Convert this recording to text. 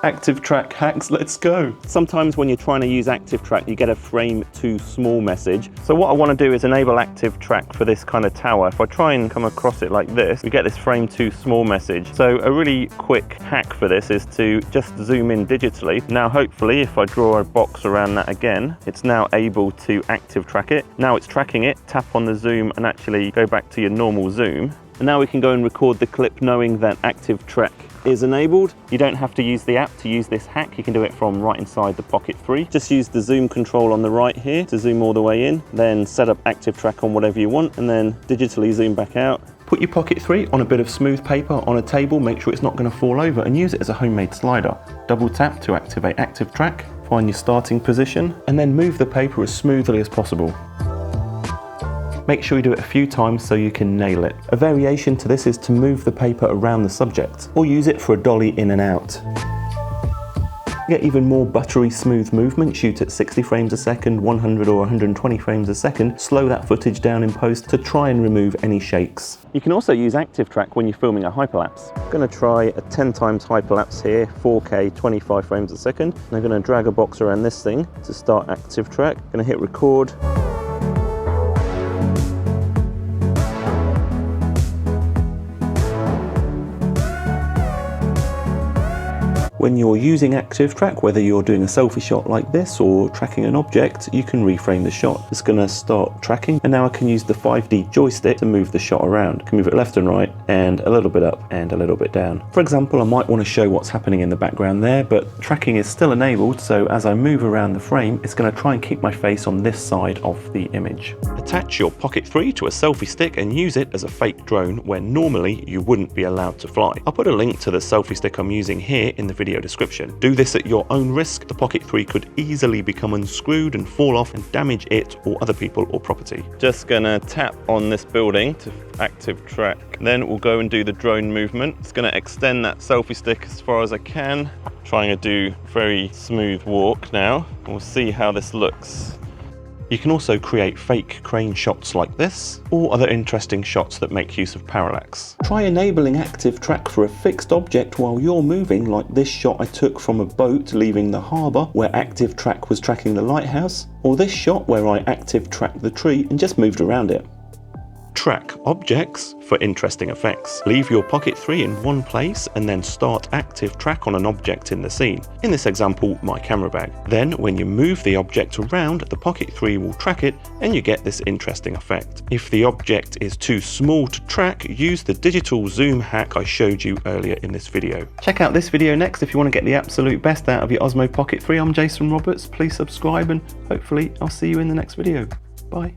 ActiveTrack hacks, let's go. Sometimes when you're trying to use ActiveTrack, you get a frame too small message. So what I want to do is enable ActiveTrack for this kind of tower. If I try and come across it like this, we get this frame too small message. So a really quick hack for this is to just zoom in digitally. Now hopefully if I draw a box around that again, it's now able to ActiveTrack it. Now it's tracking it, tap on the zoom and actually go back to your normal zoom. And now we can go and record the clip knowing that ActiveTrack is enabled. You don't have to use the app to use this hack. You can do it from right inside the Pocket 3. Just use the zoom control on the right here to zoom all the way in, then set up ActiveTrack on whatever you want and then digitally zoom back out. Put your Pocket 3 on a bit of smooth paper on a table, make sure it's not going to fall over and use it as a homemade slider. Double tap to activate ActiveTrack, find your starting position and then move the paper as smoothly as possible. Make sure you do it a few times so you can nail it. A variation to this is to move the paper around the subject or use it for a dolly in and out. To get even more buttery smooth movement, shoot at 60 frames a second, 100 or 120 frames a second. Slow that footage down in post to try and remove any shakes. You can also use ActiveTrack when you're filming a hyperlapse. I'm going to try a 10 times hyperlapse here, 4K, 25 frames a second. And I'm going to drag a box around this thing to start ActiveTrack. I'm going to hit record. When you're using ActiveTrack, whether you're doing a selfie shot like this or tracking an object, you can reframe the shot. It's going to start tracking and now I can use the 5D joystick to move the shot around. I can move it left and right and a little bit up and a little bit down. For example, I might want to show what's happening in the background there, but tracking is still enabled, so as I move around the frame, it's going to try and keep my face on this side of the image. Attach your Pocket 3 to a selfie stick and use it as a fake drone where normally you wouldn't be allowed to fly. I'll put a link to the selfie stick I'm using here in the video description. Do this at your own risk. The Pocket 3 could easily become unscrewed and fall off and damage it or other people or property. Just gonna tap on this building to ActiveTrack. Then we'll go and do the drone movement. It's gonna extend that selfie stick as far as I can. Trying to do very smooth walk now. We'll see how this looks. You can also create fake crane shots like this, or other interesting shots that make use of parallax. Try enabling ActiveTrack for a fixed object while you're moving, like this shot I took from a boat leaving the harbour where ActiveTrack was tracking the lighthouse, or this shot where I ActiveTracked the tree and just moved around it. Track objects for interesting effects. Leave your Pocket 3 in one place and then start ActiveTrack on an object in the scene. In this example, my camera bag. Then when you move the object around, the Pocket 3 will track it and you get this interesting effect. If the object is too small to track, use the digital zoom hack I showed you earlier in this video. Check out this video next if you want to get the absolute best out of your Osmo Pocket 3. I'm Jason Roberts. Please subscribe and hopefully I'll see you in the next video. Bye.